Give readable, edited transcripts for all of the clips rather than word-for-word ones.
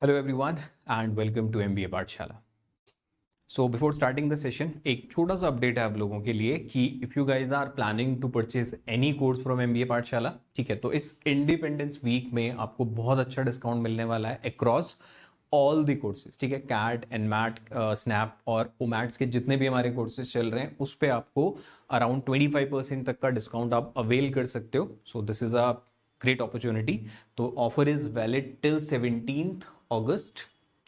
Hello everyone and welcome to MBA पाठशाला। So before starting the session एक छोटा सा अपडेट है आप लोगों के लिए कि if you guys are planning to purchase any course from MBA Pathshala, ठीक है, तो इस इंडिपेंडेंस वीक में आपको बहुत अच्छा डिस्काउंट मिलने वाला है अक्रॉस ऑल द कोर्सेज, ठीक है। कैट एंड मैट, स्नैप और ओमैट्स के जितने भी हमारे कोर्सेज चल रहे हैं उस पर आपको अराउंड 25% तक का डिस्काउंट आप अवेल कर सकते हो। So this is a great opportunity. तो offer is valid till 17th August,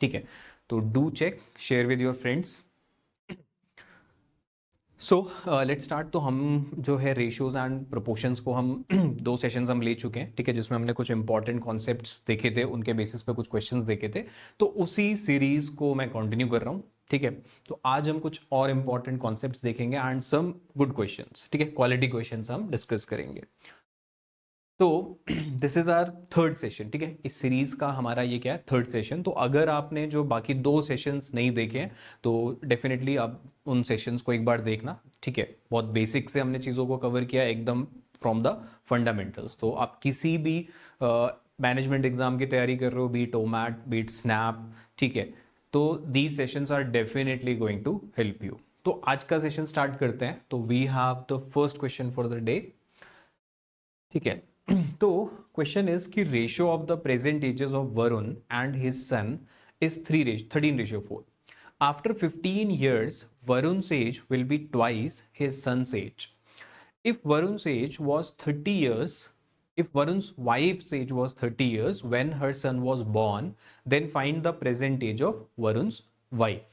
ठीक है। तो do check, share with your friends. So let's start. तो हम जो है रेशियोज एंड प्रोपोर्शंस को हम दो सेशंस हम ले चुके हैं, ठीक है, जिसमें हमने कुछ इंपॉर्टेंट कॉन्सेप्ट्स देखे थे, उनके बेसिस पे कुछ क्वेश्चंस देखे थे। तो उसी सीरीज को मैं कंटिन्यू कर रहा हूँ, ठीक है। तो आज हम कुछ और इंपॉर्टेंट कॉन्सेप्ट्स देखेंगे एंड सम गुड क्वेश्चंस, ठीक है, क्वालिटी क्वेश्चंस हम डिस्कस करेंगे। तो this is our third session, ठीक है। इस सीरीज का हमारा ये क्या है, थर्ड सेशन। तो अगर आपने जो बाकी दो सेशंस नहीं देखे हैं तो डेफिनेटली आप उन सेशंस को एक बार देखना, ठीक है। बहुत बेसिक से हमने चीज़ों को कवर किया एकदम फ्रॉम द फंडामेंटल्स। तो आप किसी भी मैनेजमेंट एग्जाम की तैयारी कर रहे हो, बीट ओमैट बीट स्नैप, ठीक है, तो these sessions are definitely going to help you. तो आज का सेशन स्टार्ट करते हैं। तो we have the first question for the day, ठीक है। तो क्वेश्चन इज कि ratio of the present ages of Varun and his son is 13:4। After 15 years Varun's age will be twice his son's age. If Varun's age was 30 years, if Varun's wife's age was 30 years when her son was born, then find the present age of Varun's wife.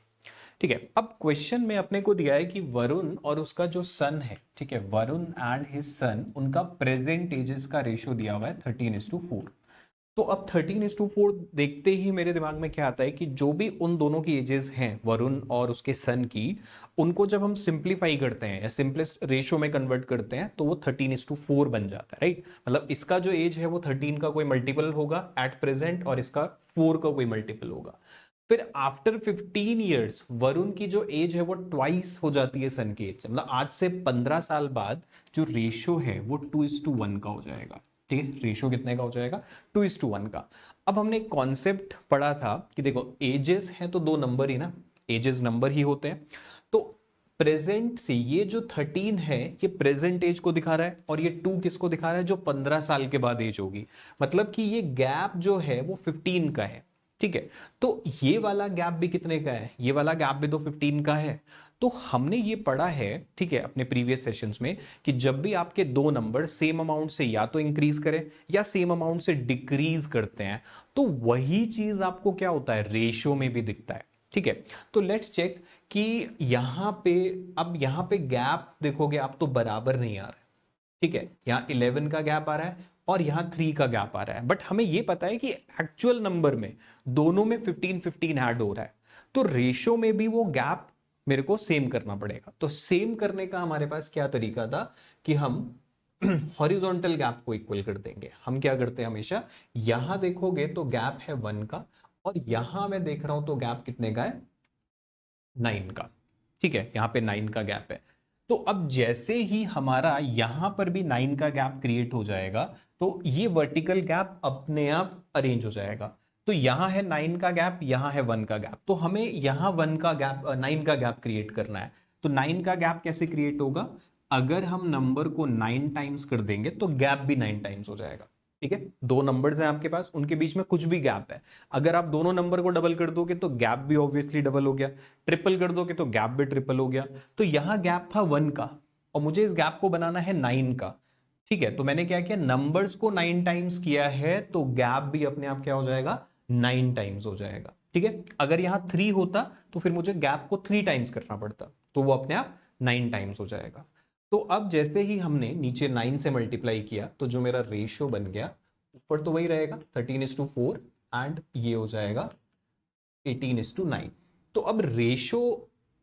ठीक है। अब question में अपने को दिया है कि वरुण और उसका जो सन है, ठीक है, वरुण एंड हिज सन, उनका प्रेजेंट एजेस का रेशियो दिया हुआ है 13:4। तो अब 13:4 देखते ही मेरे दिमाग में क्या आता है कि जो भी उन दोनों की एजेस हैं, वरुण और उसके सन की, उनको जब हम सिंप्लीफाई करते हैं या सिंपलेस्ट रेशियो में कन्वर्ट करते हैं तो वो 13:4 बन जाता है, राइट। मतलब इसका जो एज है वो 13 का कोई मल्टीपल होगा एट प्रेजेंट और इसका 4 का कोई मल्टीपल होगा। फिर आफ्टर 15 ईयर्स वरुण की जो एज है वो ट्वाइस हो जाती है सन की एज से। मतलब आज से 15 साल बाद जो रेशियो है वो 2:1 का हो जाएगा, ठीक है। रेशियो कितने का हो जाएगा? 2:1 का। अब हमने एक कॉन्सेप्ट पढ़ा था कि देखो एजेस है तो दो नंबर ही ना, एजेस नंबर ही होते हैं। तो प्रेजेंट से ये जो 13 है ये प्रेजेंट एज को दिखा रहा है और ये 2 किसको दिखा रहा है? जो 15 साल के बाद एज होगी। मतलब कि ये गैप जो है वो 15 का है, ठीक है। तो ये वाला गैप भी कितने का है? ये वाला गैप भी तो 15 का है। तो हमने ये पढ़ा है, ठीक है, अपने प्रीवियस सेशंस में कि जब भी आपके दो नंबर सेम अमाउंट से या तो इंक्रीज करें या सेम अमाउंट से डिक्रीज करते हैं तो वही चीज आपको क्या होता है, रेशियो में भी दिखता है, ठीक है। तो लेट्स चेक कि यहां पे, अब यहां पे गैप देखोगे आप तो बराबर नहीं आ रहा है, ठीक है। यहाँ 11 का गैप आ रहा है और यहाँ 3 का गैप आ रहा है, बट हमें ये पता है कि एक्चुअल नंबर में दोनों में 15-15 ऐड हो रहा है। तो रेशियो में भी वो गैप मेरे को सेम करना पड़ेगा। तो सेम करने का हमारे पास क्या तरीका था कि हम हॉरिजॉन्टल गैप को इक्वल कर देंगे। हम क्या करते हैं हमेशा, यहां देखोगे तो गैप है 1 का और यहां मैं देख रहा हूं तो गैप कितने का है? 9 का, ठीक है। यहाँ पे 9 का गैप है। तो अब जैसे ही हमारा यहां पर भी 9 का गैप क्रिएट हो जाएगा तो ये वर्टिकल गैप अपने आप अरेंज हो जाएगा। तो यहां है 9 का गैप, यहां है 1 का गैप, तो हमें यहां 1 का गैप 9 का गैप क्रिएट करना है। तो 9 का गैप कैसे क्रिएट होगा? अगर हम नंबर को 9 टाइम्स कर देंगे तो गैप भी 9 टाइम्स हो जाएगा, ठीक है। दो नंबर्स हैं आपके पास, उनके बीच में कुछ भी गैप है, अगर आप दोनों नंबर को डबल कर दोगे तो गैप भी ऑब्वियसली डबल हो गया, ट्रिपल कर दोगे तो गैप भी ट्रिपल हो गया। तो यहां गैप था 1 का और मुझे इस गैप को बनाना है 9 का, ठीक है। तो मैंने क्या किया, नंबर्स को 9 टाइम्स किया है तो गैप भी अपने आप क्या हो जाएगा, 9 टाइम्स हो जाएगा, ठीक है। अगर यहां 3 होता तो फिर मुझे गैप को 3 टाइम्स करना पड़ता, तो वो अपने आप 9 टाइम्स हो जाएगा। तो अब जैसे ही हमने नीचे 9 से मल्टीप्लाई किया तो जो मेरा रेशियो बन गया, ऊपर तो वही रहेगा 13:4 एंड ये हो जाएगा 18:9। तो अब रेशो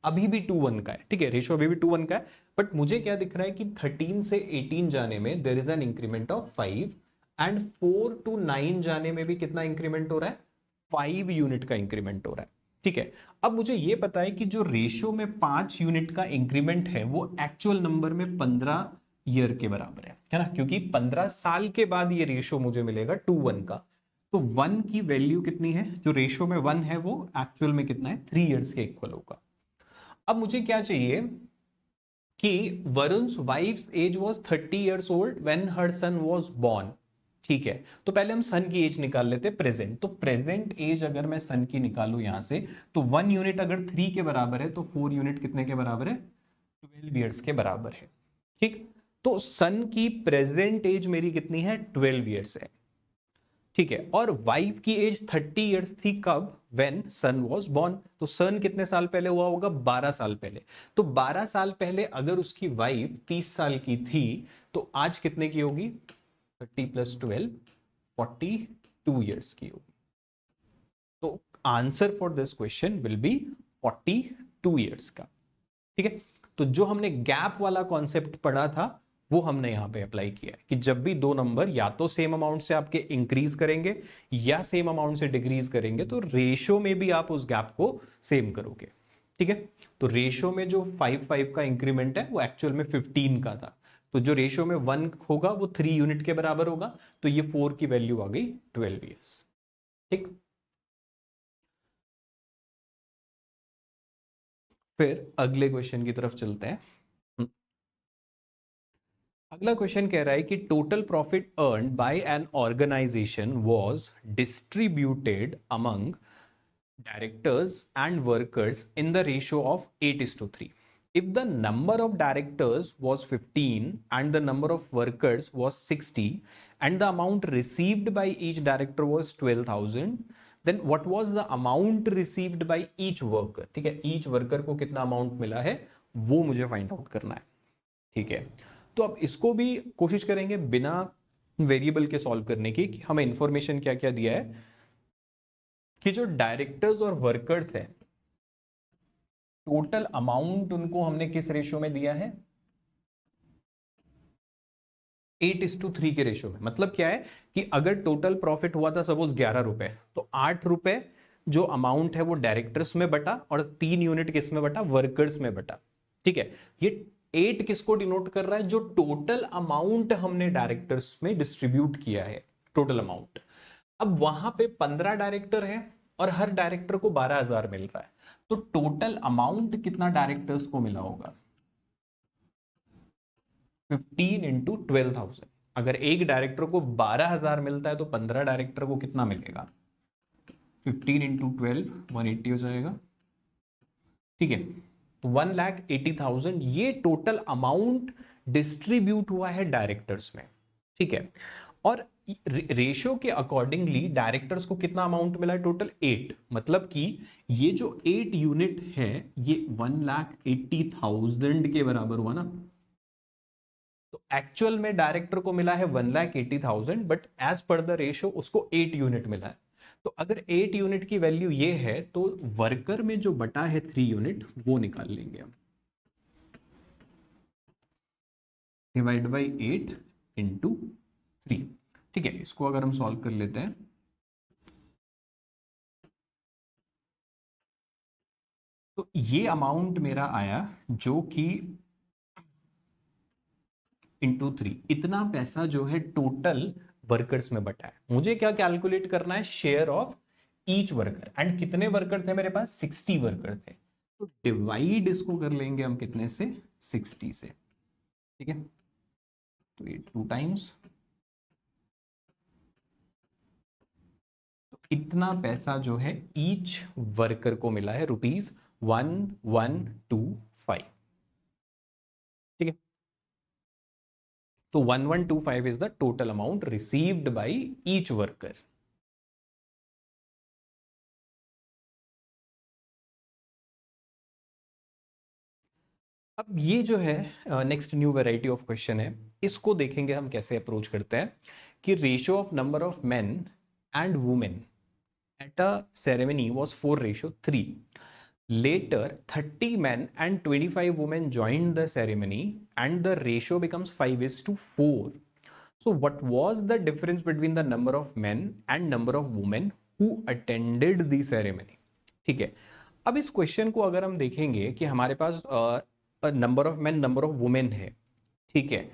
अभी भी 2:1 का है, ठीक है, रेशो अभी भी 2:1 का है। बट मुझे क्या दिख रहा है कि 13 से 18 जाने में there is an increment of 5 and 4 to 9 जाने में भी कितना इंक्रीमेंट हो रहा है? 5 यूनिट का इंक्रीमेंट हो रहा है, ठीक है। अब मुझे ये पता है कि जो रेशियो में 5 यूनिट का इंक्रीमेंट है वो एक्चुअल नंबर में 15 ईयर के बराबर है ना, क्योंकि 15 साल के बाद ये रेशियो मुझे मिलेगा 2:1 का। तो 1 की वैल्यू कितनी है, जो रेशियो में 1 है वो एक्चुअल में कितना है, 3 इयर्स के इक्वल होगा। अब मुझे क्या चाहिए कि Varun's wife's age was 30 years old when her son was born. ठीक है, तो पहले हम सन की एज निकाल लेते हैं प्रेजेंट। तो प्रेजेंट एज अगर मैं सन की निकालू यहां से, तो 1 यूनिट अगर 3 के बराबर है तो 4 यूनिट कितने के बराबर है, 12 ईयर्स के बराबर है। ठीक, तो सन की प्रेजेंट एज मेरी कितनी है, 12 ईयर्स है। ठीक है, और वाइफ की एज 30 इयर्स थी कब, व्हेन सन वाज बॉर्न। तो सन कितने साल पहले हुआ होगा, 12 साल पहले। तो 12 साल पहले अगर उसकी वाइफ 30 साल की थी तो आज कितने की होगी, 30 प्लस 12 42 इयर्स की होगी। तो answer for this question will be 42 years का। ठीक है, तो जो हमने गैप वाला कॉन्सेप्ट पढ़ा था वो हमने यहां पे अप्लाई किया है कि जब भी दो नंबर या तो सेम अमाउंट से आपके इंक्रीज करेंगे या सेम अमाउंट से डिक्रीज करेंगे तो रेशियो में भी आप उस गैप को सेम करोगे। ठीक है, तो रेशियो में जो 5 का इंक्रीमेंट है वो एक्चुअल में 15 का था, तो जो रेशियो में 1 होगा वो 3 यूनिट के बराबर होगा, तो ये 4 की वैल्यू आ गई 12 ईयर्स। ठीक, फिर अगले क्वेश्चन की तरफ चलते हैं। अगला क्वेश्चन कह रहा है कि total profit earn by an organisation was distributed among directors and workers in the ratio of 8:3. If the number of directors was 15 and the number of workers was 60 and the amount received by each director was 12,000, then what was the amount received by each worker? ठीक है, each worker को कितना amount मिला है वो मुझे find out करना है। ठीक है, तो अब इसको भी कोशिश करेंगे बिना वेरिएबल के सॉल्व करने की, कि हमें इंफॉर्मेशन क्या क्या दिया है कि जो डायरेक्टर्स और वर्कर्स है टोटल अमाउंट उनको हमने किस रेशियो में दिया है, 8:3 के रेशियो में। मतलब क्या है कि अगर टोटल प्रॉफिट हुआ था सपोज 11 रुपए, तो 8 रुपए जो अमाउंट है वो डायरेक्टर्स में बटा और 3 यूनिट किस में बटा, वर्कर्स में बटा। ठीक है, ये 8 किसको डिनोट कर रहा है, जो टोटल अमाउंट हमने डायरेक्टर्स में डिस्ट्रीब्यूट किया है, टोटल अमाउंट। अब वहां पे 15 डायरेक्टर है और हर डायरेक्टर को 12,000 मिल रहा है, तो टोटल अमाउंट कितना डायरेक्टर्स को मिला होगा, 15 इंटू 12,000। अगर एक डायरेक्टर को 12,000 मिलता है तो 15 डायरेक्टर को कितना मिलेगा, 15 इंटू 12 180 हो जाएगा। ठीक है, तो 1,80,000 ये टोटल अमाउंट डिस्ट्रीब्यूट हुआ है डायरेक्टर्स में। ठीक है, और रेशियो के अकॉर्डिंगली डायरेक्टर्स को कितना अमाउंट मिला है, टोटल 8। मतलब कि ये जो 8 यूनिट है ये 1,80,000 के बराबर हुआ ना। तो एक्चुअल में डायरेक्टर को मिला है 1,80,000, but as per the ratio उसको 8 यूनिट मिला है। तो अगर 8 यूनिट की वैल्यू ये है तो वर्कर में जो बटा है 3 यूनिट वो निकाल लेंगे हम, डिवाइड बाई 8 इंटू 3। ठीक है, इसको अगर हम सॉल्व कर लेते हैं तो ये अमाउंट मेरा आया जो कि इंटू 3, इतना पैसा जो है टोटल वर्कर्स में बटा है। मुझे क्या कैलकुलेट करना है, share of each worker. And कितने वर्कर थे मेरे पास, 60 वर्कर थे, तो डिवाइड इसको कर लेंगे हम कितने से, 60 से। ठीक है, तो ये 2 टाइम्स, तो इतना पैसा जो है ईच वर्कर को मिला है, ₹1125। ठीक है, तो 1125 is the total amount received by each worker. अब ये जो है next new variety of question है, इसको देखेंगे हम कैसे अप्रोच करते हैं कि ratio of number of main and women at a ceremony was 4:3। Later, 30 men and 25 women joined the ceremony and the ratio becomes 5:4. So what was the difference between the number of men and number of women who attended the ceremony? ठीक है, अब इस question को अगर हम देखेंगे कि हमारे पास number of men number of women है। ठीक है,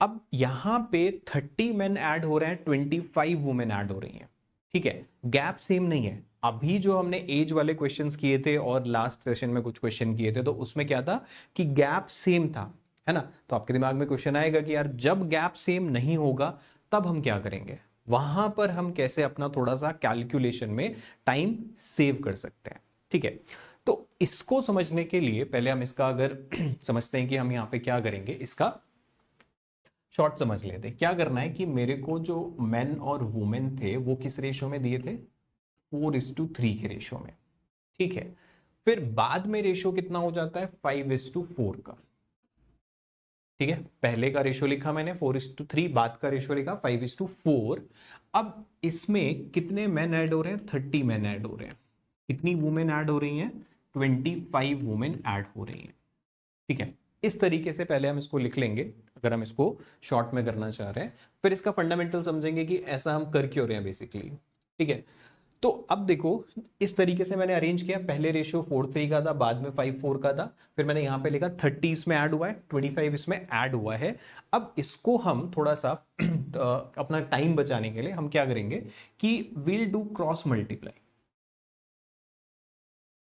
अब यहां पे 30 मेन ऐड हो रहे हैं, 25 वुमेन ऐड हो रही हैं। ठीक है, गैप सेम नहीं है। अभी जो हमने एज वाले क्वेश्चंस किए थे और लास्ट सेशन में कुछ क्वेश्चन किए थे, तो उसमें क्या था कि गैप सेम था, है ना। तो आपके दिमाग में क्वेश्चन आएगा कि यार जब गैप सेम नहीं होगा तब हम क्या करेंगे, वहां पर हम कैसे अपना थोड़ा सा कैलकुलेशन में टाइम सेव कर सकते हैं। ठीक है, तो इसको समझने के लिए पहले हम इसका अगर समझते हैं कि हम यहाँ पे क्या करेंगे, इसका शॉर्ट समझ लेते हैं। क्या करना है कि मेरे को जो मेन और वुमेन थे वो किस रेशो में दिए थे, 4:3 के रेशो में। ठीक है, फिर बाद में रेशो कितना हो जाता है, 5:4 का। ठीक है, पहले का रेशो लिखा मैंने 4:3, बाद का रेशो लिखा 5:4। अब इसमें कितने मैन ऐड हो रहे हैं, 30 मैन ऐड हो रहे हैं। कितनी वुमेन ऐड हो रही हैं, 25 वुमेन ऐड हो रही हैं। ठीक है, इस तरीके से पहले हम इसको लिख लेंगे अगर हम इसको शॉर्ट में करना चाह रहे हैं। फिर इसका फंडामेंटल समझेंगे कि ऐसा हम कर क्यों रहे हैं बेसिकली। ठीक है, तो अब देखो इस तरीके से मैंने अरेंज किया, पहले रेशियो 4:3 का था, बाद में 5:4 का था, फिर मैंने यहां पे लिखा 30 इसमें ऐड हुआ है, 25 इसमें ऐड हुआ है। अब इसको हम थोड़ा सा अपना टाइम बचाने के लिए हम क्या करेंगे कि will do cross multiply.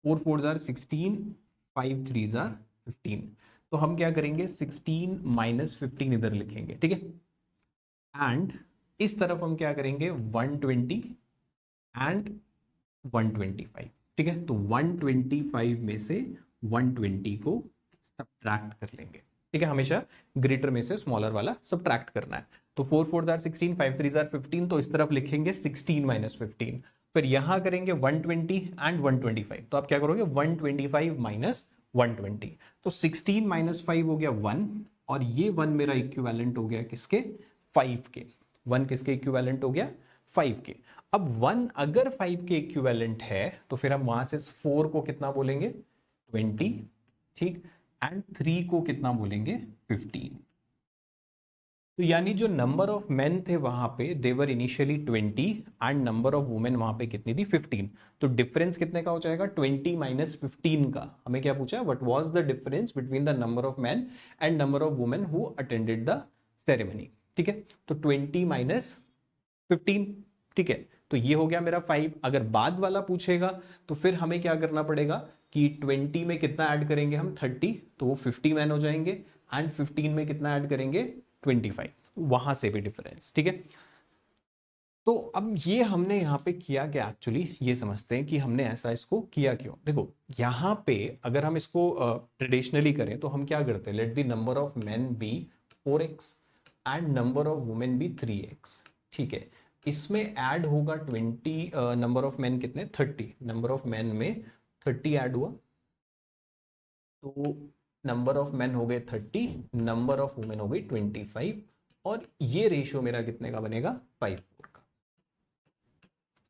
4 4s are 16, 5 3s are 15। तो हम क्या करेंगे, 16 माइनस 15 इधर लिखेंगे। ठीक है, एंड इस तरफ हम क्या करेंगे, 120 एंड 125। ठीक है, तो 125 में से 120 को सब्ट्रैक्ट कर लेंगे। ठीक है, हमेशा ग्रेटर में से स्मॉलर वाला सब्ट्रैक्ट करना है। तो 4 4s are 16, 5 3s are 15, तो इस तरफ लिखेंगे 16 माइनस 15। फिर यहां करेंगे 120 एंड 125, तो आप क्या करोगे, 125 माइनस 120। तो 16 माइनस 5 हो गया 1, और ये 1 मेरा इक्विवेलेंट हो गया किसके, 5 के। 1 किसके इक्विवेलेंट हो गया, 5 के। अब 1 अगर 5 के इक्विवेलेंट है तो फिर हम वहां से 4 को कितना बोलेंगे, 20। ठीक, एंड 3 को कितना बोलेंगे, 15। तो यानी जो नंबर ऑफ मेन थे वहां पे there were initially 20 and number of women वहां पे कितनी थी, 15। तो डिफरेंस कितने का हो जाएगा, 20 माइनस 15 का। हमें क्या पूछा है, what was the difference between the number of main and number of women who attended the ceremony. ठीक है, तो 20 माइनस 15। ठीक है, तो ये हो गया मेरा 5। अगर बाद वाला पूछेगा तो फिर हमें क्या करना पड़ेगा कि 20 में कितना ऐड करेंगे हम, 30, तो वो 50 मैन हो जाएंगे, एंड 15 में कितना ऐड करेंगे, 25। वहां से भी डिफरेंस। ठीक है, तो अब ये हमने यहाँ पे किया क्या, एक्चुअली ये समझते हैं कि हमने ऐसा इसको किया क्यों। देखो यहाँ पे अगर हम इसको ट्रेडिशनली करें तो हम क्या करते हैं, let the number of men be 4x and number of women be 3x। ठीक है, इसमें ऐड होगा 20, नंबर ऑफ मेन कितने, 30। नंबर ऑफ मेन में 30 ऐड हुआ, तो नंबर ऑफ मेन हो गए 30, नंबर ऑफ वुमेन हो गई 25, और ये रेशियो मेरा कितने का बनेगा, 5:4 का।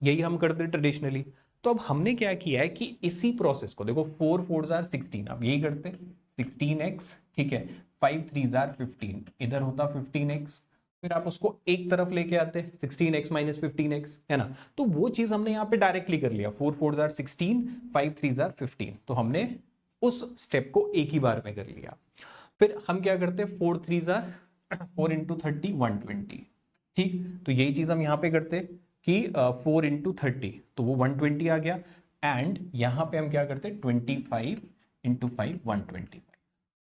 यही हम करते ट्रेडिशनली। तो अब हमने क्या किया है कि इसी प्रोसेस को देखो, 4 4s are 16, अब यही करते 16x। ठीक है, 5 3s are 15, इधर होता 15x। फिर आप उसको एक तरफ लेके आते 16x माइनस 15x, है ना। तो वो चीज हमने यहाँ पे डायरेक्टली कर लिया, 4 4s are 16, 5 3s are 15। तो हमने उस स्टेप को एक ही बार में कर लिया। फिर हम क्या करते हैं, 4 3s are 4 into 30 120। ठीक, तो यही चीज हम यहाँ पे करते कि 4 into 30, तो वो 120 आ गया। एंड यहां पे हम क्या करते, 25 into 5 125।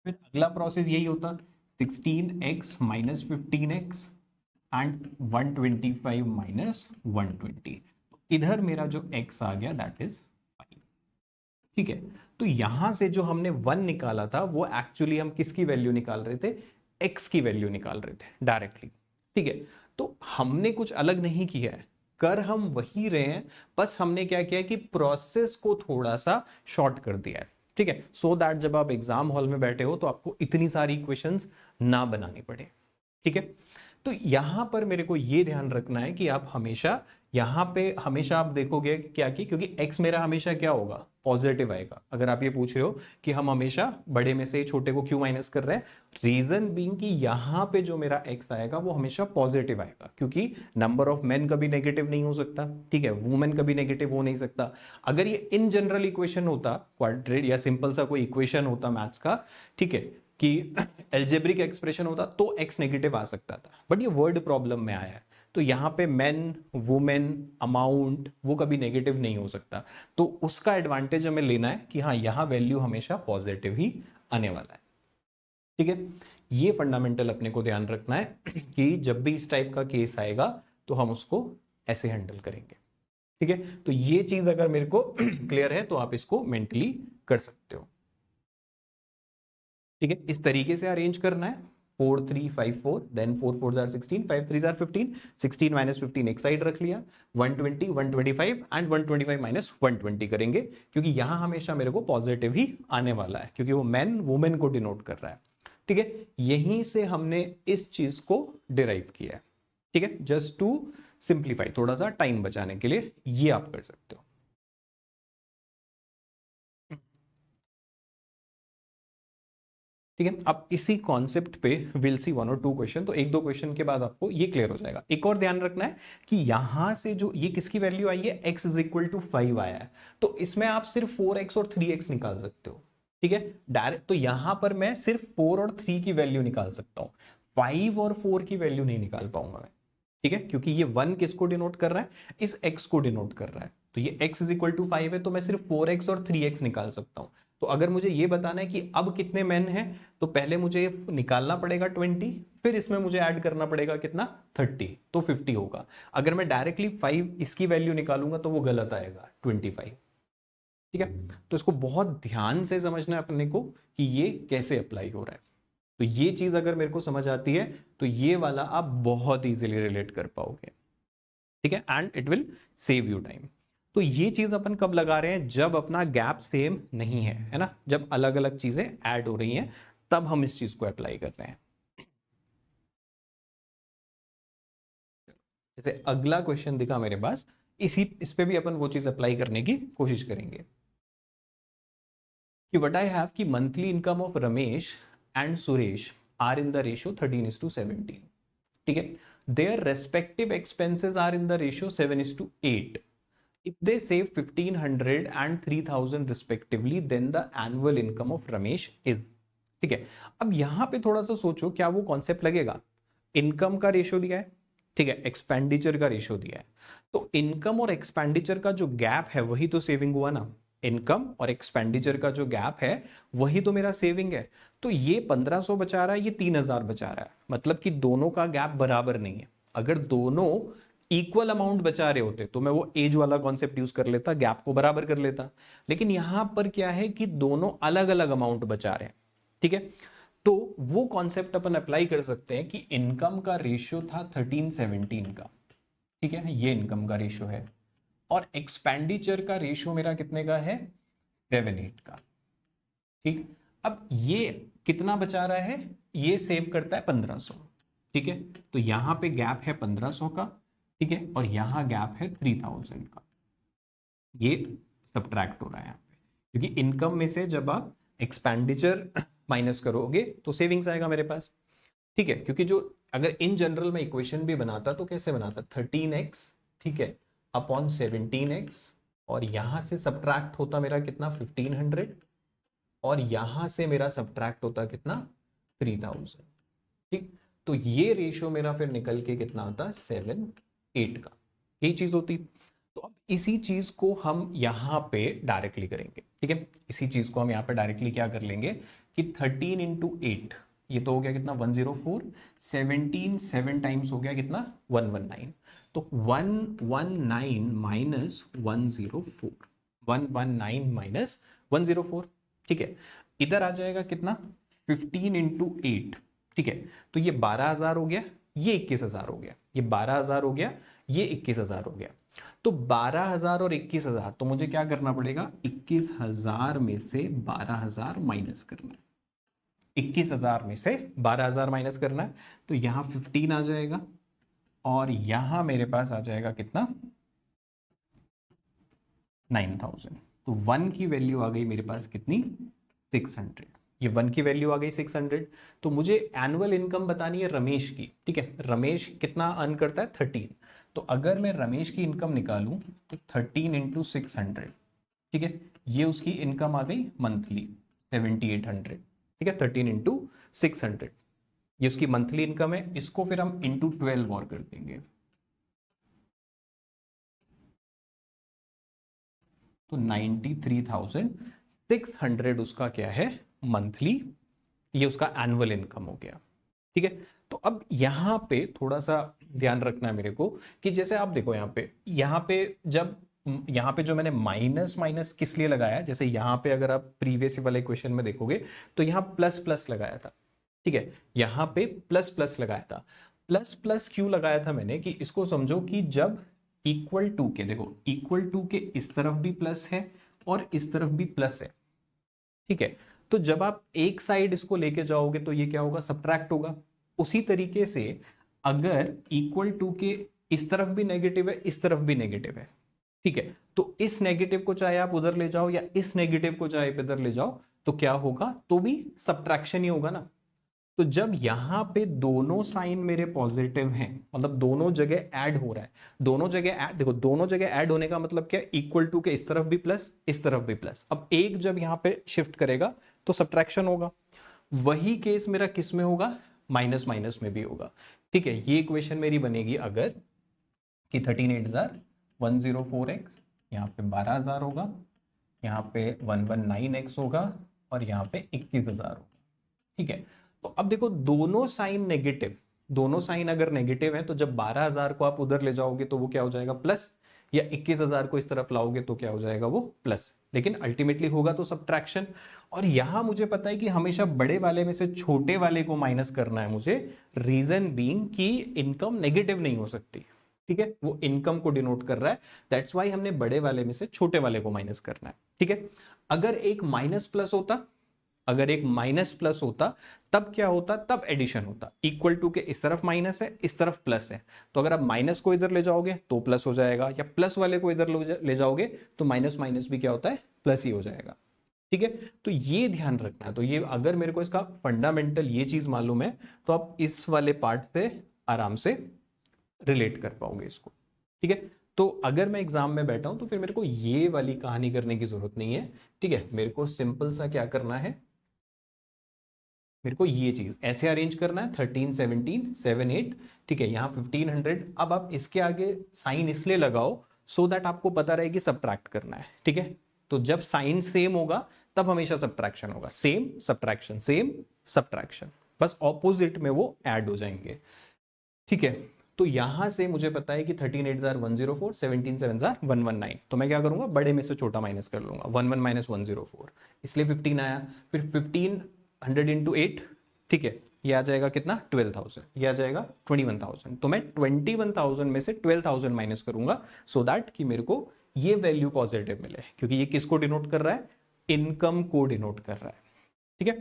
फिर अगला प्रोसेस यही होता, 16x minus 15x and 125 minus 120। इधर मेरा जो x आ गया दैट इज 5। ठीक है, तो यहां से जो हमने 1 निकाला था वो एक्चुअली हम किसकी वैल्यू निकाल रहे थे, x की वैल्यू निकाल रहे थे डायरेक्टली। ठीक है, तो हमने कुछ अलग नहीं किया है, कर हम वही रहे हैं, बस हमने क्या किया कि प्रोसेस को थोड़ा सा शॉर्ट कर दिया है। ठीक है, सो दैट जब आप एग्जाम हॉल में बैठे हो तो आपको इतनी सारी इक्वेशंस ना बनानी पड़े। ठीक है, तो यहां पर मेरे को यह ध्यान रखना है कि आप हमेशा यहां पे हमेशा आप देखोगे क्या कि क्योंकि x मेरा हमेशा क्या होगा, पॉजिटिव आएगा। अगर आप ये पूछ रहे हो कि हम हमेशा बड़े में से छोटे को क्यों माइनस कर रहे हैं, रीजन बीइंग कि यहां पे जो मेरा x आएगा वो हमेशा पॉजिटिव आएगा, क्योंकि नंबर ऑफ मेन कभी नेगेटिव नहीं हो सकता। ठीक है, वुमेन कभी नेगेटिव हो नहीं सकता। अगर ये इन जनरल इक्वेशन होता, क्वाड्रेट या सिंपल सा कोई इक्वेशन होता मैथ्स का, ठीक है, कि एल्जेब्रिक एक्सप्रेशन होता तो x नेगेटिव आ सकता था, बट ये वर्ड प्रॉब्लम में आया है। तो यहाँ पे मेन, वुमेन, अमाउंट वो कभी नेगेटिव नहीं हो सकता। तो उसका एडवांटेज हमें लेना है कि हाँ यहाँ वैल्यू हमेशा पॉजिटिव ही आने वाला है। ठीक है, ये फंडामेंटल अपने को ध्यान रखना है कि जब भी इस टाइप का केस आएगा तो हम उसको ऐसे हैंडल करेंगे। ठीक है, तो ये चीज अगर मेरे को क्लियर है तो आप इसको मेंटली कर सकते हो। ठीक है, इस तरीके से अरेंज करना है 4 3 5 4, देन 4 4 आर 16, 5 3 आर 15, 16 माइनस 15 एक साइड रख लिया, 120 125 एंड 125 माइनस 120 करेंगे, क्योंकि यहां हमेशा मेरे को पॉजिटिव ही आने वाला है, क्योंकि वो मैन वुमेन को डिनोट कर रहा है। ठीक है, यहीं से हमने इस चीज को डिराइव किया है। ठीक है, जस्ट टू सिंप्लीफाई, थोड़ा सा टाइम बचाने के लिए ये आप कर सकते हो। ठीक है, अब इसी कॉन्सेप्ट पे विल सी 1 और 2 क्वेश्चन, तो एक दो क्वेश्चन के बाद आपको ये क्लियर हो जाएगा। एक और ध्यान रखना है कि यहां से जो ये किसकी वैल्यू आई है, x इज इक्वल टू 5 आया है, तो इसमें आप सिर्फ 4x और 3x निकाल सकते हो। ठीक है, डायरेक्ट तो यहां पर मैं सिर्फ 4 और 3 की वैल्यू निकाल सकता हूं, 5 और 4 की वैल्यू नहीं निकाल पाऊंगा मैं। ठीक है, क्योंकि ये 1 किसको डिनोट कर रहा है, इस x को डिनोट कर रहा है, तो ये x इज इक्वल टू 5 है, तो मैं सिर्फ 4x और 3x निकाल सकता हूं। तो अगर मुझे ये बताना है कि अब कितने मैन हैं, तो पहले मुझे निकालना पड़ेगा 20, फिर इसमें मुझे ऐड करना पड़ेगा कितना 30, तो 50 होगा। अगर मैं डायरेक्टली 5 इसकी वैल्यू निकालूंगा तो वो गलत आएगा 25। ठीक है, तो इसको बहुत ध्यान से समझना है अपने को कि ये कैसे अप्लाई हो रहा है। तो ये चीज अगर मेरे को समझ आती है तो ये वाला आप बहुत इजीली रिलेट कर पाओगे। ठीक है, and it will save you time. तो ये चीज अपन कब लगा रहे हैं, जब अपना गैप सेम नहीं है ना, जब अलग अलग चीजें ऐड हो रही हैं, तब हम इस चीज को अप्लाई कर रहे हैं। जैसे अगला क्वेश्चन दिखा मेरे पास, इस पे भी अपन वो चीज अप्लाई करने की कोशिश करेंगे कि व्हाट आई हैव कि monthly income of Ramesh and Suresh are in the ratio 13:17। ठीक है, their respective expenses are in the ratio 7:8। If they save 1500 and 3000 respectively, then the annual income of Ramesh is। ठीक है, अब यहां पे थोड़ा सा सोचो, क्या वो कॉन्सेप्ट लगेगा, इनकम का रेशियो दिया है, ठीक है, एक्सपेंडिचर का रेशियो दिया है, तो इनकम और एक्सपेंडिचर का जो गैप है वही तो सेविंग हुआ ना, इनकम और एक्सपेंडिचर का जो गैप है वही तो मेरा सेविंग है। तो ये 1500 बचा रहा है, ये 3000 बचा रहा है, मतलब कि दोनों का गैप बराबर नहीं है। अगर दोनों इक्वल अमाउंट बचा रहे होते तो मैं वो एज वाला कॉन्सेप्ट यूज कर लेता, गैप को बराबर कर लेता, लेकिन यहां पर क्या है कि दोनों अलग अलग अमाउंट बचा रहे हैं। ठीक है, तो वो कॉन्सेप्ट अपन अप्लाई कर सकते हैं कि इनकम का रेशियो था 13:17 का, ठीक है, ये इनकम का रेशियो है, और एक्सपेंडिचर का रेशियो मेरा कितने का है, 7:8 का। ठीक, अब ये कितना बचा रहा है, ये सेव करता है 1500। ठीक है, तो यहां पे गैप है 1500 का, ठीक है, और यहां गैप है 3000 का, ये सब्ट्रैक्ट हो रहा है यहाँ पे, क्योंकि इनकम में से जब आप एक्सपेंडिचर माइनस करोगे तो सेविंग्स आएगा मेरे पास। ठीक है, क्योंकि जो अगर इन जनरल में इक्वेशन भी बनाता तो कैसे बनाता, 13x, ठीक है, अपॉन 17x, और यहां से सब्ट्रैक्ट होता मेरा कितना 1500, और यहां से मेरा सब्ट्रैक्ट होता कितना 3000। ठीक, तो ये रेशियो मेरा फिर निकल के कितना होता 7:8 का, यही चीज होती। तो अब इसी चीज को हम यहां पे डायरेक्टली करेंगे। ठीक है, इसी चीज को हम यहां पे डायरेक्टली क्या कर लेंगे कि 13 इंटू 8, ये तो हो गया कितना 104, 17 7 टाइम्स हो गया कितना 119, तो 119 माइनस 104, 119 माइनस 104। ठीक है, इधर आ जाएगा कितना 15 इंटू 8। ठीक है, तो ये 12,000 हो गया, ये 21,000 हो गया, ये 12,000 हो गया, ये 21,000 हो गया। तो 12,000 और 21,000, तो मुझे क्या करना पड़ेगा, 21,000 में से 12,000 माइनस करना है, 21,000 में से 12,000 माइनस करना है, तो यहां 15 आ जाएगा, और यहां मेरे पास आ जाएगा कितना 9,000। तो 1 की वैल्यू आ गई मेरे पास कितनी 600, ये 1 की वैल्यू आ गई 600। तो मुझे एनुअल इनकम बतानी है रमेश की। ठीक है, रमेश कितना अर्न करता है 13, तो अगर मैं रमेश की इनकम निकालूं तो 13 इंटू 600, ठीक है, ये उसकी इनकम आ गई मंथली 7,800। ठीक है, 13 इंटू 600, ये उसकी मंथली इनकम है, इसको फिर हम इंटू 12 और कर देंगे, तो 93,600 उसका क्या है, मंथली, ये उसका एनुअल इनकम हो गया। ठीक है, तो अब यहां पे थोड़ा सा ध्यान रखना है मेरे को कि जैसे आप देखो यहाँ पे जब यहाँ पे जो मैंने माइनस माइनस किस लिए लगाया, जैसे यहाँ पे अगर आप प्रीवियस वाले क्वेश्चन में देखोगे तो यहाँ प्लस प्लस लगाया था। ठीक है, यहाँ पे प्लस प्लस लगाया था। प्लस प्लस क्यों लगाया था मैंने, कि इसको समझो कि जब इक्वल टू के, देखो इक्वल टू के इस तरफ भी प्लस है और इस तरफ भी प्लस है। ठीक है, तो जब आप एक साइड इसको लेके जाओगे तो ये क्या होगा, सब्ट्रैक्ट होगा। उसी तरीके से अगर इक्वल टू के इस तरफ भी नेगेटिव है, इस तरफ भी नेगेटिव है, ठीक है, तो इस नेगेटिव को चाहे आप उधर ले जाओ या इस नेगेटिव को चाहे इधर ले जाओ, तो क्या होगा, तो भी सब्ट्रैक्शन ही होगा ना। तो जब यहां पे दोनों साइन मेरे पॉजिटिव हैं, मतलब दोनों जगह ऐड हो रहा है, दोनों जगह ऐड, देखो दोनों जगह ऐड होने का मतलब क्या, इक्वल टू के इस तरफ भी प्लस, इस तरफ भी प्लस। अब एक जब यहां पे शिफ्ट करेगा तो सब्ट्रैक्शन होगा। वही केस मेरा किस में होगा, माइनस माइनस में भी होगा। ठीक है, ये इक्वेशन मेरी बनेगी अगर कि 13,8,104x, यहाँ पे 12,000 होगा, यहाँ पे 119x होगा और यहाँ पे 21,000 होगा। ठीक है, तो अब देखो दोनों साइन नेगेटिव, दोनों साइन अगर नेगेटिव है तो जब 12,000 को आप उधर ले जाओगे तो वो क्या हो जाएगा, प्लस, या 21,000 को इस तरफ लाओगे तो क्या हो जाएगा, वो प्लस, लेकिन अल्टीमेटली होगा तो सब्ट्रैक्शन। और यहां मुझे पता है कि हमेशा बड़े वाले में से छोटे वाले को माइनस करना है मुझे, रीजन बीइंग कि इनकम नेगेटिव नहीं हो सकती। ठीक है, वो इनकम को डिनोट कर रहा है, दैट्स वाई हमने बड़े वाले में से छोटे वाले को माइनस करना है। ठीक है, अगर एक माइनस प्लस होता, अगर एक माइनस प्लस होता तब क्या होता, तब एडिशन होता। इक्वल टू के इस तरफ माइनस है, इस तरफ प्लस है, तो अगर आप माइनस को इधर ले जाओगे तो प्लस हो जाएगा, या प्लस वाले को इधर ले जाओगे तो माइनस माइनस भी क्या होता है, प्लस ही हो जाएगा। ठीक है, तो ये ध्यान रखना है। तो ये अगर मेरे को इसका फंडामेंटल ये चीज मालूम है तो आप इस वाले पार्ट से आराम से रिलेट कर पाओगे इसको। ठीक है, तो अगर मैं एग्जाम में बैठा हूं तो फिर मेरे को ये वाली कहानी करने की जरूरत नहीं है। ठीक है, मेरे को सिंपल सा क्या करना है, मेरे को ये चीज ऐसे अरेंज करना है, 13, 17, 7, 8। ठीक है, यहाँ 1500। अब आप इसके आगे साइन इसलिए लगाओ सो दैट आपको पता रहे कि सब्ट्रैक्ट करना है। ठीक है, तो जब साइन सेम होगा तब हमेशा सब्ट्रैक्शन होगा, सेम सब्ट्रैक्शन, सेम सब्ट्रैक्शन, बस ऑपोजिट में वो ऐड हो जाएंगे। ठीक है, तो यहां से मुझे पता है कि 13,8,104, 17,7,119, तो मैं क्या करूंगा, बड़े में से छोटा माइनस कर लूंगा, 11 माइनस 104, इसलिए 15 आया। फिर 1500 इंटू 8, ठीक है, ये आ जाएगा कितना, 12,000, ये आ जाएगा 21,000। तो मैं 21,000 में से 12,000 माइनस करूंगा सो दैट कि मेरे को ये वैल्यू पॉजिटिव मिले, क्योंकि ये किसको डिनोट कर रहा है, इनकम को डिनोट कर रहा है। ठीक है,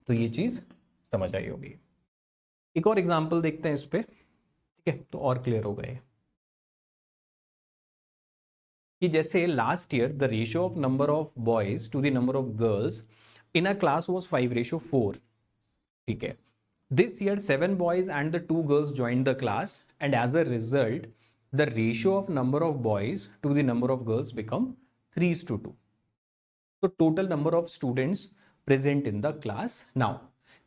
तो ये चीज समझ आई होगी। एक और एग्जांपल देखते हैं इस पे, ठीक है, तो और क्लियर हो गए कि जैसे last year the ratio of number of boys to the number of girls in a class was 5:4। ठीक है, this year 7 boys and the 2 girls joined the class and as a result the ratio of number of boys to the number of girls become 3:2। तो total number of students present in the class now,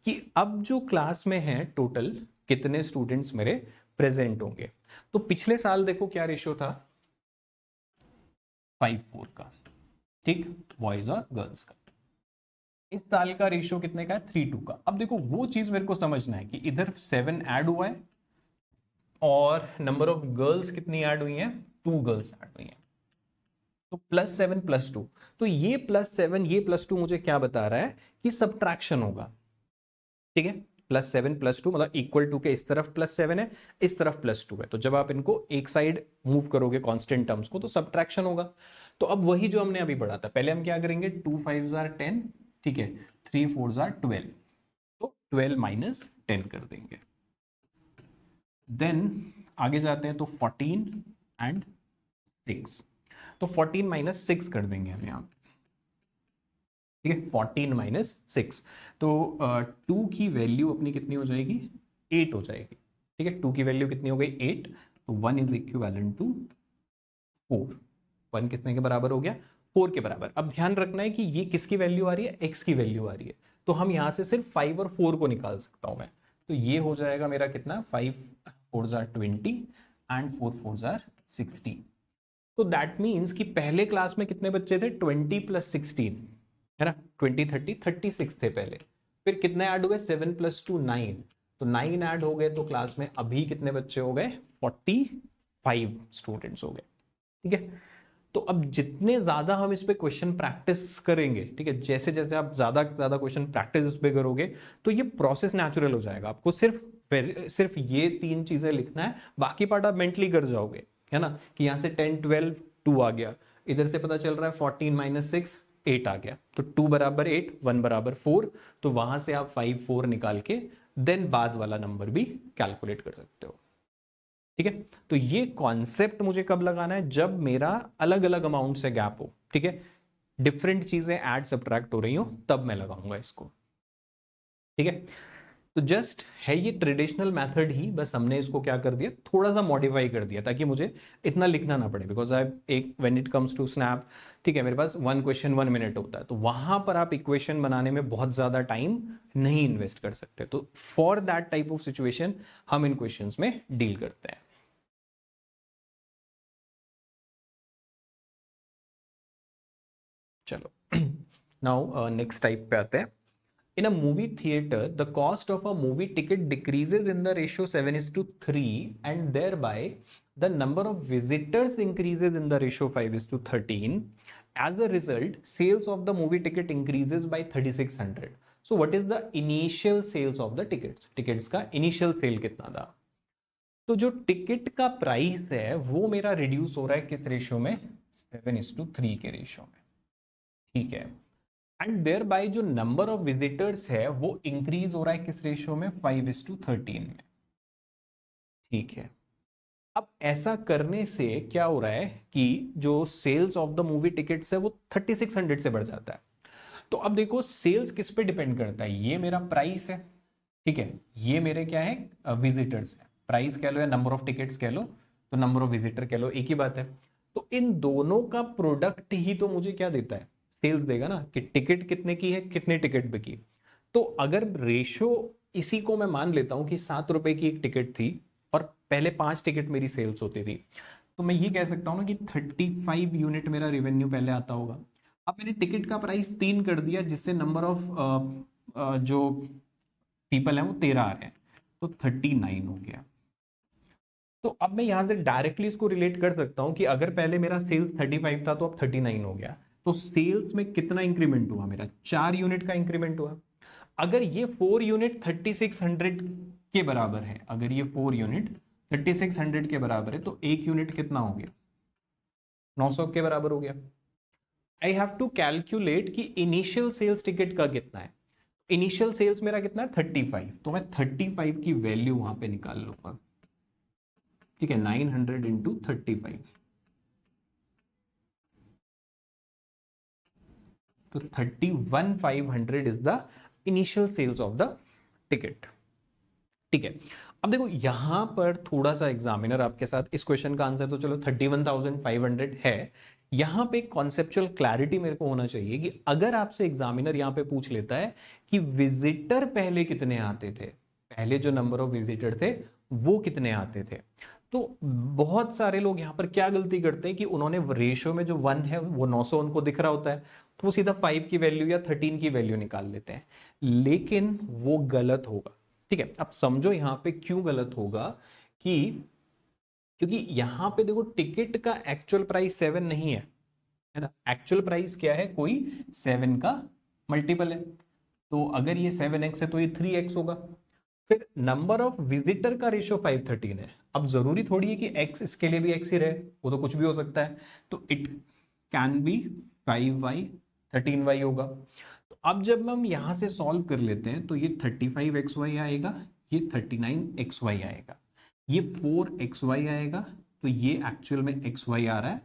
कि अब जो class में है total कितने students मेरे present होंगे। तो पिछले साल देखो क्या रेशियो था, 5:4 का, ठीक, बॉयज और गर्ल्स का। इस साल का रेशियो कितने का है, 3:2 का। अब देखो वो चीज मेरे को समझना है कि इधर 7 ऐड हुआ है और नंबर ऑफ गर्ल्स कितनी ऐड हुई है, 2 गर्ल्स ऐड हुई है, तो +7 +2। तो ये +7 ये +2 मुझे क्या बता रहा है कि सब्ट्रैक्शन होगा। ठीक है, +7 +2 मतलब इक्वल टू के इस तरफ +7 है, इस तरफ +2 है, तो जब आप इनको एक साइड मूव करोगे कांस्टेंट टर्म्स को तो सब्ट्रैक्शन होगा। तो अब वही जो हमने अभी पढ़ा था, पहले हम क्या करेंगे, 2 5 आर 10, ठीक है, 3 4 आर 12, तो 12 माइनस 10 कर देंगे। देन आगे जाते हैं तो 14 एंड 6, तो 14 माइनस 6 कर देंगे हम यहाँ, ठीक है, 14 माइनस 6, तो 2 की वैल्यू अपनी कितनी हो जाएगी, 8 हो जाएगी। ठीक है, 2 की वैल्यू कितनी हो गई, 8, तो 1 इज इक्विवेलेंट टू 4। 1 कितने के बराबर हो गया, 4 के बराबर। अब ध्यान रखना है कि ये किसकी वैल्यू आ रही है, x की वैल्यू आ रही है, तो हम यहां से सिर्फ 5 और 4 को निकाल सकता हूं मैं, तो ये हो जाएगा मेरा कितना, 5 4 20 एंड 4 4 60। तो दैट मीन्स कि पहले क्लास में कितने बच्चे थे, 20 + 16 है ना, 20 30 36 थे पहले, फिर कितने ऐड हुए, 7 + 2 9, तो 9 ऐड हो गए, तो क्लास में अभी कितने बच्चे हो गए, 45 स्टूडेंट्स हो गए। ठीक है, तो अब जितने ज्यादा हम इस पे क्वेश्चन प्रैक्टिस करेंगे, ठीक है, जैसे जैसे आप ज्यादा ज्यादा क्वेश्चन प्रैक्टिस इस पे करोगे तो ये प्रोसेस नेचुरल हो जाएगा। आपको सिर्फ ये 3 चीजें लिखना है, बाकी पार्ट आप मेंटली कर जाओगे, है ना, कि यहां से 10 12 2 आ गया, इधर से पता चल रहा है 14 - 6 8 आ गया, तो 2 = 8 1 = 4, तो वहां से आप 5 4 निकाल के देन बाद वाला नंबर भी कैलकुलेट कर सकते हो। ठीक है, तो ये कॉन्सेप्ट मुझे कब लगाना है, जब मेरा अलग अलग अमाउंट से गैप हो, ठीक है, डिफरेंट चीजें ऐड सब्ट्रैक्ट हो रही हो, तब मैं लगाऊंगा इसको। ठीक है, तो जस्ट है ये ट्रेडिशनल मेथड ही, बस हमने इसको क्या कर दिया, थोड़ा सा मॉडिफाई कर दिया ताकि मुझे इतना लिखना ना पड़े, बिकॉज आई एक when it comes to snap, ठीक है, मेरे पास 1 क्वेश्चन 1 मिनट होता है, तो वहां पर आप इक्वेशन बनाने में बहुत ज्यादा टाइम नहीं इन्वेस्ट कर सकते, तो for that type of situation हम इन क्वेश्चंस में डील करते हैं। चलो नाउ नेक्स्ट टाइप पे आते हैं। In a movie theatre the cost of a movie ticket decreases in the ratio 7:3 and there by the number of visitors increases in the ratio 5:13. As a result, sales of the movie ticket increases by 3600. So what is the initial sales of the tickets? Tickets का initial sale कितना था? तो जो ticket का price है वो मेरा reduce हो रहा है किस रेशियो में, 7:3 के रेशियो में। ठीक है, एंड देयर बाय जो नंबर ऑफ विजिटर्स है वो इंक्रीज हो रहा है किस रेशियो में, 5:13 में। ठीक है, अब ऐसा करने से क्या हो रहा है कि जो sales of the movie tickets है वो 3600 से बढ़ जाता है। तो अब देखो सेल्स किस पे डिपेंड करता है, ये मेरा प्राइस है, ठीक है, ये मेरे क्या है, विजिटर्स है, प्राइस कह लो या नंबर ऑफ टिकट्स कह लो, तो नंबर ऑफ विजिटर कह लो, एक ही बात है। तो इन दोनों का प्रोडक्ट ही तो मुझे क्या देता है, सेल्स देगा ना, कि टिकट कितने की है, कितने टिकट बिकी। तो अगर रेशियो इसी को मैं मान लेता हूं कि 7 रुपए की एक टिकट थी और पहले 5 टिकट मेरी सेल्स होती थी, तो मैं ये कह सकता हूं ना कि 35 यूनिट मेरा रेवेन्यू पहले आता होगा। अब मैंने टिकट का प्राइस 3 कर दिया, जिससे नंबर ऑफ जो पीपल है वो 13 आ रहे हैं, तो 39 हो गया। तो अब मैं यहां से डायरेक्टली इसको रिलेट कर सकता हूं कि अगर पहले मेरा सेल्स 35 था तो अब 39 हो गया, तो सेल्स में कितना इंक्रीमेंट हुआ, मेरा 4 यूनिट का इंक्रीमेंट हुआ। अगर ये 4 यूनिट 3600 के बराबर है, अगर ये 4 यूनिट 3600 के बराबर है, तो एक यूनिट कितना हो गया, 900 के बराबर हो गया। आई हैव टू कैलकुलेट कि इनिशियल सेल्स टिकट का कितना है। इनिशियल सेल्स मेरा कितना है, 35, तो मैं 35 की वैल्यू वहां पे निकाल लूंगा। ठीक है, 900 इंटू 35, तो 31,500 is the initial sales of the ticket. ठीक है, अब देखो यहां पर थोड़ा सा एग्जामिनर आपके साथ, इस क्वेश्चन का आंसर तो चलो 31,500 है, यहां पे कॉन्सेप्चुअल क्लैरिटी मेरे को होना चाहिए कि अगर आपसे एग्जामिनर यहां पे पूछ लेता है कि विजिटर पहले कितने आते थे, पहले जो नंबर ऑफ विजिटर थे वो कितने आते थे, तो बहुत सारे लोग यहां पर क्या गलती करते हैं कि उन्होंने रेशियो में जो 1 है वो 900 उनको दिख रहा होता है, तो वो सीधा 5 की वैल्यू या 13 की वैल्यू निकाल लेते हैं, लेकिन वो गलत होगा। ठीक है, अब समझो यहां पे क्यों गलत होगा, कि क्योंकि यहां पे देखो टिकट का एक्चुअल प्राइस 7 नहीं है ना, एक्चुअल प्राइस क्या है, कोई 7 का मल्टीपल है, तो अगर ये 7x है तो ये 3x होगा। फिर नंबर ऑफ विजिटर का रेशियो 513 है, अब जरूरी थोड़ी है कि x इसके लिए भी x ही रहे, वो तो कुछ भी हो सकता है, तो it can be 5y 13y होगा। तो अब जब हम यहां से सॉल्व कर लेते हैं तो ये 35xy आएगा, ये 39xy आएगा, ये 4xy आएगा, तो ये एक्चुअल में xy आ रहा है।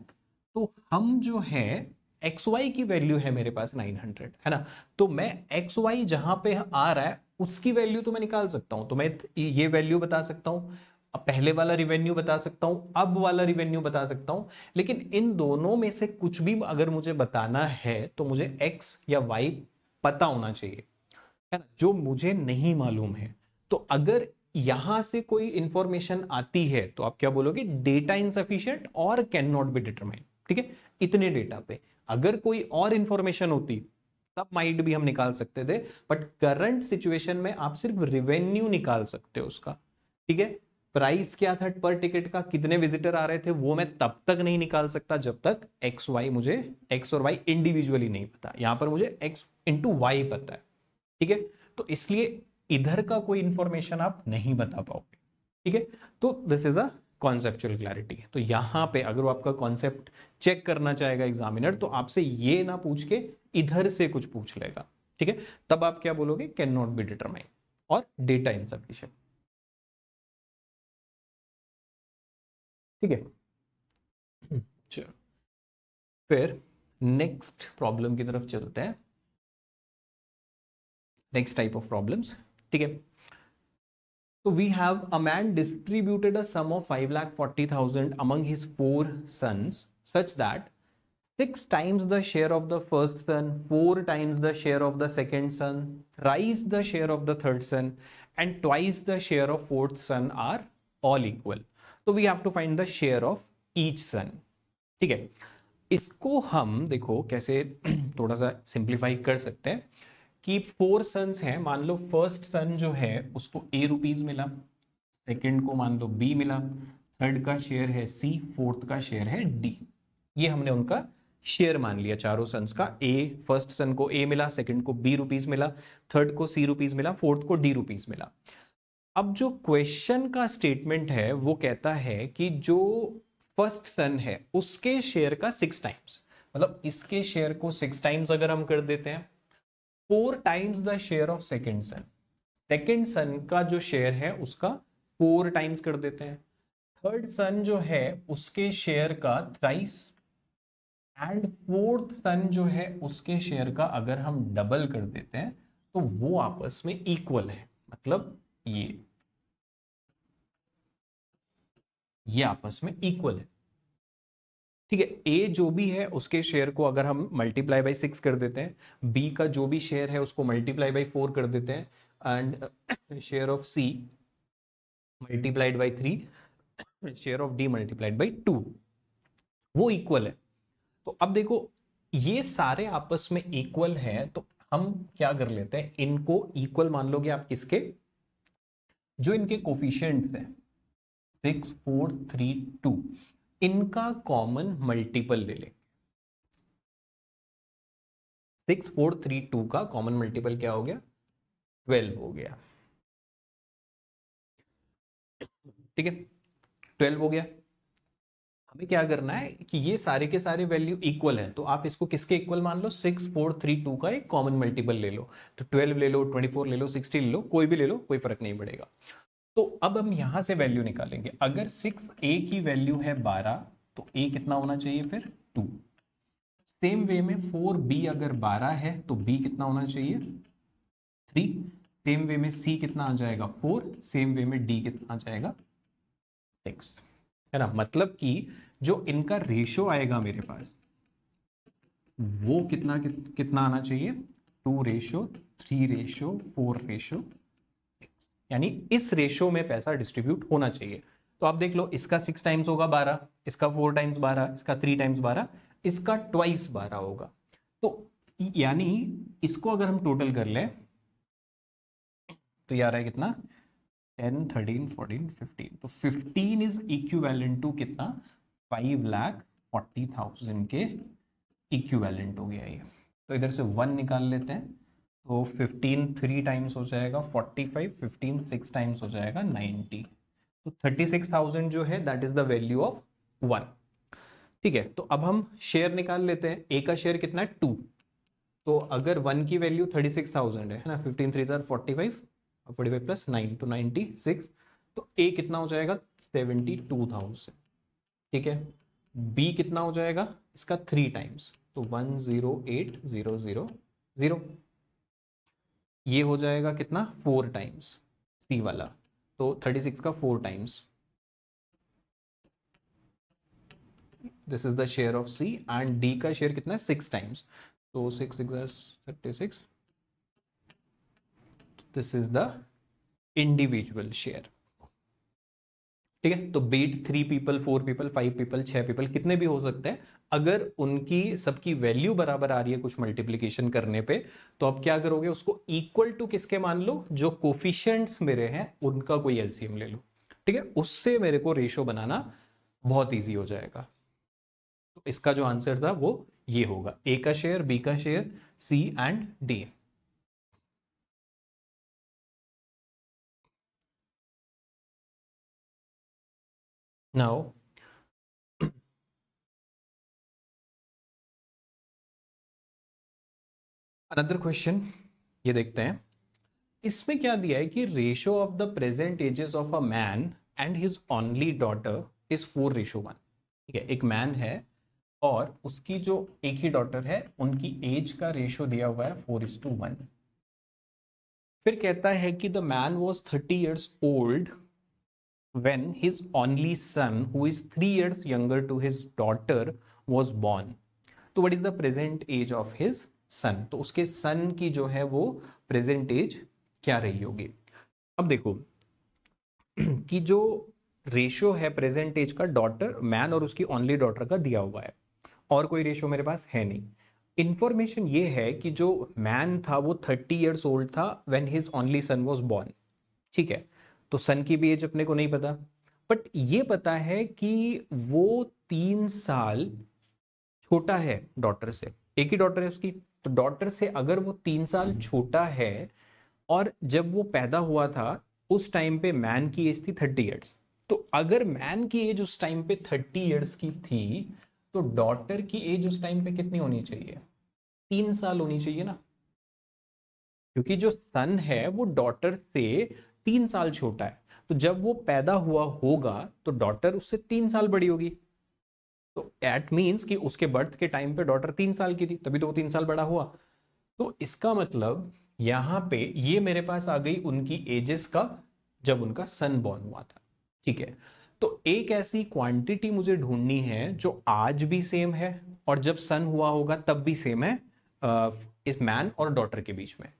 तो हम जो है xy की वैल्यू है मेरे पास 900 है ना, तो मैं xy जहां पे आ रहा है उसकी वैल्यू तो मैं निकाल सकता हूं, तो मैं ये वैल्यू बता सकता हूं, अब पहले वाला रिवेन्यू बता सकता हूं, अब वाला रिवेन्यू बता सकता हूं, लेकिन इन दोनों में से कुछ भी अगर मुझे बताना है तो मुझे x या y पता होना चाहिए, है ना, जो मुझे नहीं मालूम है। तो अगर यहां से कोई इंफॉर्मेशन आती है तो आप क्या बोलोगे, डेटा इनसफिशिएंट और कैन नॉट बी डिटरमाइंड, ठीक है, इतने डेटा पे। अगर कोई और इंफॉर्मेशन होती तब माइट भी हम निकाल सकते थे, बट करंट सिचुएशन में आप सिर्फ रेवेन्यू निकाल सकते हो उसका, ठीक है। प्राइस क्या था पर टिकट का, कितने विजिटर आ रहे थे, वो मैं तब तक नहीं निकाल सकता जब तक एक्स वाई, मुझे एक्स और वाई इंडिविजुअली नहीं पता। यहां पर मुझे एक्स इंटू वाई पता है, ठीक है। तो इसलिए इधर का कोई इंफॉर्मेशन आप नहीं बता पाओगे, ठीक है। तो this is a conceptual clarity. तो यहां पे अगर वो आपका कॉन्सेप्ट चेक करना चाहेगा एग्जामिनर, तो आपसे ये ना पूछ के इधर से कुछ पूछ लेगा, ठीक है। तब आप क्या बोलोगे, कैन नॉट बी डिटरमाइन और डेटा इनसफिशिएंट, ठीक है। चलो फिर नेक्स्ट प्रॉब्लम की तरफ चलते हैं, नेक्स्ट टाइप ऑफ प्रॉब्लम्स, ठीक है। So we have a man distributed a sum of 5,40,000 among his 4 sons such that 6 times the share of the first son, 4 times the share of the second son, thrice the share of the third son, and twice the share of fourth son are all equal. So we have to find the share of each son. ठीक है, इसको हम देखो कैसे थोड़ा सा simplify कर सकते हैं कि 4 सन्स हैं, मान लो फर्स्ट सन जो है उसको ₹A मिला, सेकंड को मान लो B मिला, थर्ड का शेयर है C, फोर्थ का शेयर है D। ये हमने उनका शेयर मान लिया चारों सन्स का। फर्स्ट सन को A मिला, सेकंड को ₹B मिला, थर्ड को C मिला, फोर्थ को D मिला। अब जो क्वेश्चन का स्टेटमेंट है वो कहता है कि जो फर्स्ट सन है उसके शेयर का 6 टाइम्स, मतलब इसके शेयर को 6 टाइम्स अगर हम कर देते हैं, 4 times the share of second sun, second सन का जो शेयर है उसका 4 टाइम्स कर देते हैं, थर्ड सन जो है उसके शेयर का थ्राइस, एंड फोर्थ सन जो है उसके शेयर का अगर हम डबल कर देते हैं तो वो आपस में इक्वल है। मतलब ये आपस में इक्वल है, ठीक है। ए जो भी है उसके शेयर को अगर हम मल्टीप्लाई बाई 6 कर देते हैं, बी का जो भी शेयर है उसको मल्टीप्लाई बाई 4 कर देते हैं, and share of C multiplied by 3, share of D multiplied by 2, वो इक्वल है। तो अब देखो ये सारे आपस में इक्वल है, तो हम क्या कर लेते हैं, इनको इक्वल मान लोगे आप किसके, जो इनके कोफिशिएंट्स हैं 6, 4, 3, 2, इनका कॉमन मल्टीपल ले लेंगे। 6, 4, 3, 2 का कॉमन मल्टीपल क्या हो गया, 12 हो गया, ठीक है। 12 हो गया। हमें क्या करना है कि ये सारे के सारे वैल्यू इक्वल है, तो आप इसको किसके इक्वल मान लो, 6, 4, 3, 2 का एक कॉमन मल्टीपल ले लो। तो 12 ले लो, 24 ले लो, 16 ले लो, कोई भी ले लो, कोई फर्क नहीं पड़ेगा। तो अब हम यहां से वैल्यू निकालेंगे। अगर 6a की वैल्यू है 12, तो a कितना होना चाहिए फिर 2। सेम वे में 4b अगर 12 है तो b कितना होना चाहिए 3। सेम वे में c कितना आ जाएगा 4, सेम वे में d कितना आ जाएगा 6, है ना। मतलब कि जो इनका रेशो आएगा मेरे पास वो कितना आना चाहिए, 2:3:4, यानी इस रेशो में पैसा डिस्ट्रीब्यूट होना चाहिए। तो आप देख लो, इसका 6 टाइम्स होगा 12, इसका 4 टाइम्स 12, इसका 3 टाइम्स 12, इसका ट्वाइस 12 होगा। तो यानी इसको अगर हम टोटल कर लें तो यार है कितना 10, 13, 14, 15, तो 15 इज इक्विवेलेंट टू कितना 5,40,000 के इक्विवेलेंट हो गया ये। तो इधर से 1 निकाल लेते हैं, तो 15 3 टाइम्स हो जाएगा 45, 15 6 टाइम्स हो जाएगा 90, तो 36,000 जो है that is the value of 1, ठीक है। तो अब हम शेयर निकाल लेते हैं। ए का शेयर कितना है 2, तो अगर 1 की वैल्यू 36,000 है ना, 15 3 45, 45 प्लस 9 तो 96, तो ए कितना हो जाएगा 72,000, ठीक है। बी कितना हो जाएगा इसका 3 टाइम्स, तो 108,000, ये हो जाएगा कितना 4 टाइम्स सी वाला, तो 36 का 4 times, this is the share of C, and D का शेयर कितना है 6 टाइम्स, तो 6 6 36, this is the individual share. ठीक है, तो be it 3 people, 4 people, 5 people, 6 people, कितने भी हो सकते हैं, अगर उनकी सबकी वैल्यू बराबर आ रही है कुछ मल्टीप्लीकेशन करने पे, तो आप क्या करोगे, उसको इक्वल टू किसके मान लो, जो कोफिशिएंट्स मेरे हैं उनका कोई एलसीएम ले लो। ठीक है, उससे मेरे को रेशो बनाना बहुत ईजी हो जाएगा। तो इसका जो आंसर था वो ये होगा, ए का शेयर, बी का share, C and D. Now another question, ये देखते हैं। इसमें क्या दिया है कि ratio of the present ages of a man and his only daughter is 4:1। ठीक है, एक मैन है और उसकी जो एक ही डॉटर है, उनकी एज का रेशियो दिया हुआ है 4:1। फिर कहता है कि the man was 30 years old when his only son, who is 3 years younger to his daughter, was born. तो what is the present age of his son? तो उसके सन की जो है वो प्रेजेंट एज क्या रही होगी। अब देखो कि जो रेशियो है प्रेजेंट एज का, डॉटर, मैन और उसकी ओनली डॉटर का दिया हुआ है, और कोई रेशियो मेरे पास है नहीं। इंफॉर्मेशन ये है कि जो मैन था वो 30 years ओल्ड था when his only son was born. ठीक है, तो सन की भी एज अपने को नहीं पता, बट ये पता है कि वो 3 साल छोटा है डॉटर से। एक ही डॉटर है उसकी, तो डॉटर से अगर वो 3 साल छोटा है, और जब वो पैदा हुआ था उस टाइम पे मैन की एज थी 30 years, तो अगर मैन की एज उस टाइम पे 30 years की थी, तो डॉटर की एज उस टाइम पे कितनी होनी चाहिए, 3 साल होनी चाहिए ना, क्योंकि जो सन है वो डॉटर से 3 साल छोटा है। तो जब वो पैदा हुआ होगा तो डॉटर उससे 3 साल बड़ी होगी, तो एट मीन्स कि उसके बर्थ के टाइम पे डॉटर 3 साल की थी, तभी तो वो 3 साल बड़ा हुआ। तो इसका मतलब यहां पे ये मेरे पास आ गई उनकी एजेस का, जब उनका सन बॉर्न हुआ था। ठीक है, तो एक ऐसी क्वांटिटी मुझे ढूंढनी है जो आज भी सेम है और जब सन हुआ होगा तब भी सेम है, इस मैन और डॉटर के बीच में।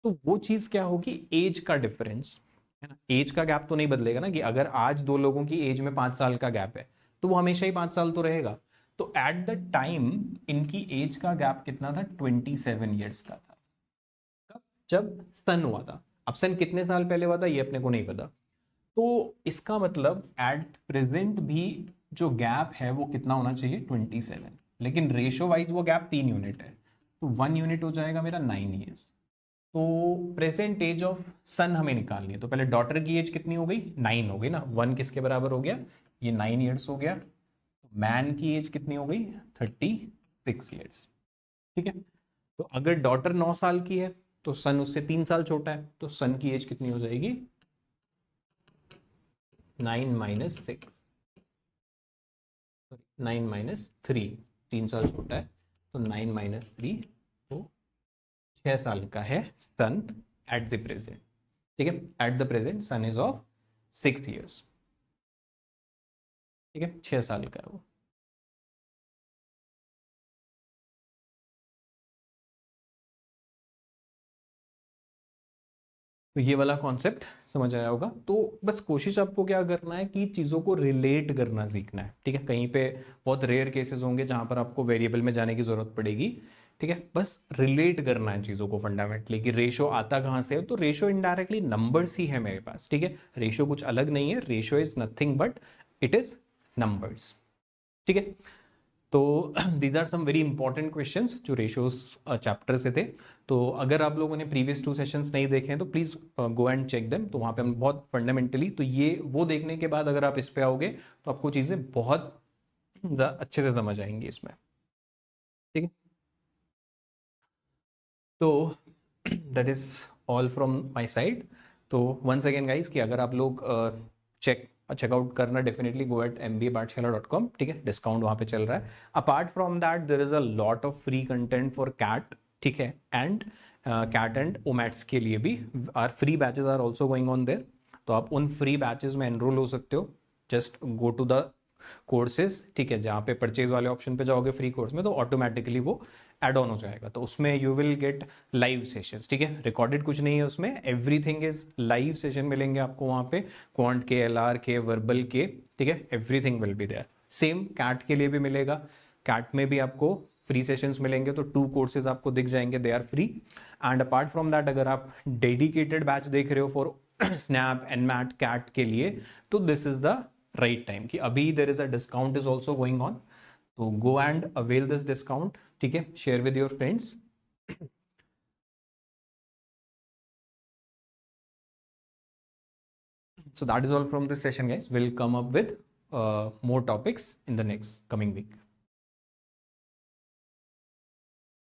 तो वो चीज क्या होगी, एज का डिफरेंस, है ना। एज का गैप तो नहीं बदलेगा ना, कि अगर आज दो लोगों की एज में 5 साल का गैप है तो वो हमेशा ही 5 साल तो रहेगा। तो एट द टाइम इनकी एज का गैप कितना था, 27 years का था। कब, जब सन हुआ था। अब सन कितने साल पहले हुआ था ये अपने को नहीं पता, तो इसका मतलब एट प्रेजेंट भी जो गैप है वो कितना होना चाहिए, 27। लेकिन रेशियो वाइज वो गैप 3 यूनिट है, तो 1 यूनिट हो जाएगा मेरा 9 years। तो प्रेजेंट एज ऑफ सन हमें निकालनी है, तो पहले डॉटर की एज कितनी हो गई, 9 हो गई ना, 1 किसके बराबर हो गया, ये 9 years हो गया। मैन की एज कितनी हो गई, 36 years। ठीक है, तो अगर डॉटर 9 साल की है तो सन उससे 3 साल छोटा है, तो सन की एज कितनी हो जाएगी, 9 - 6, 9 - 3, 3 साल छोटा है, तो 9 - 3, तो 6 साल का है सन एट द प्रेजेंट। ठीक है, at the present son is of 6 years। ठीक है, 6 साल का है वो। तो ये वाला कॉन्सेप्ट समझ आया होगा। तो बस कोशिश आपको क्या करना है कि चीज़ों को रिलेट करना सीखना है। ठीक है, कहीं पे बहुत रेयर केसेस होंगे जहां पर आपको वेरिएबल में जाने की जरूरत पड़ेगी। ठीक है, बस रिलेट करना है चीज़ों को फंडामेंटली, कि रेशो आता कहाँ से है, तो रेशो इनडायरेक्टली नंबर्स ही है मेरे पास। ठीक है, रेशो कुछ अलग नहीं है, ratio is nothing but it is numbers. ठीक है, तो these are some very important questions जो रेशियोज चैप्टर से थे। तो अगर आप लोगों ने प्रीवियस 2 सेशंस नहीं देखे हैं तो please go and check them, तो वहाँ पे हम बहुत फंडामेंटली, तो ये वो देखने के बाद अगर आप इस पे आओगे तो आपको चीज़ें बहुत अच्छे से समझ आएंगी इसमें। ठीक है, तो that is all from my side. तो वंस अगेन गाइस, कि अगर आप लोग चेकआउट करना, डेफिनेटली गो एट mbapathshala.com। ठीक है, डिस्काउंट वहाँ पे चल रहा है। Apart from that there is a lot of free content for CAT. ठीक है, एंड कैट एंड ओमैट्स के लिए भी are free batches are also going on there. तो आप उन फ्री बैचेस में एनरोल हो सकते हो। Just go to the courses, ठीक है, जहाँ पे परचेज वाले ऑप्शन पे जाओगे फ्री कोर्स में, तो ऑटोमेटिकली वो ऐड ऑन हो जाएगा, तो उसमें you will get live sessions, ठीक है, रिकॉर्डेड कुछ नहीं है उसमें, एवरीथिंग इज लाइव सेशन मिलेंगे आपको वहाँ पे, क्वांट के, एलआर के, वर्बल के, ठीक है, everything will be there. Same CAT के लिए भी मिलेगा, कैट में भी आपको फ्री सेशंस मिलेंगे, तो 2 कोर्सेज आपको दिख जाएंगे, they are free. And apart from that अगर आप डेडिकेटेड बैच देख रहे हो फॉर स्नैप, एनमैट, कैट के लिए, तो this is the right time कि अभी there is a discount is also going on, तो go and avail this discount, ठीक है, share with your friends. So that is all from this session, guys. We'll come up with more topics in the next coming week.